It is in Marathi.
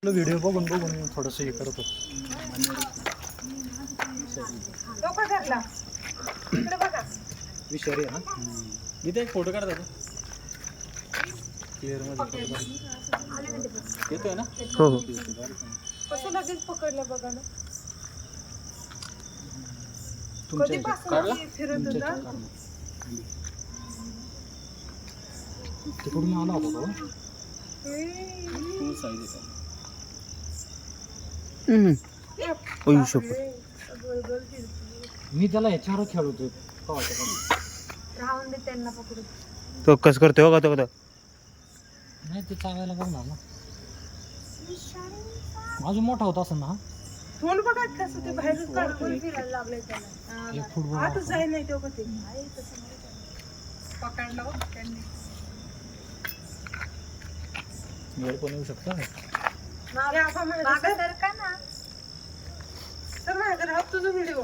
व्हिडिओ बघून बघून थोडंसं हे करत होतो. विषारी आहे ना. इथे एक फोटो काढता क्लिअर मध्ये येतोय ना. हो हो कसं लगेच पकडलं बघा ना. काढला फिरत होता तिकडून आला होता तो. हम्म. मी त्याला ह्याच्यावर खेळवतोय. राहून दे त्यांना पकडून. तो कसं करतोय हो का तो नाही ते चावायला बघणार ना. अजून मोठा होता असं ना. तोंड बघा कसं ते बाहेरच काढून फिरायला लागले त्याला. एक फुटबॉल आता जाय नाही तेव्हा ते पकडलं हो त्यांनी. वर पण येऊ शकतो ना. मागं सर का ना. सर माझ्याकडे तुझा व्हिडिओ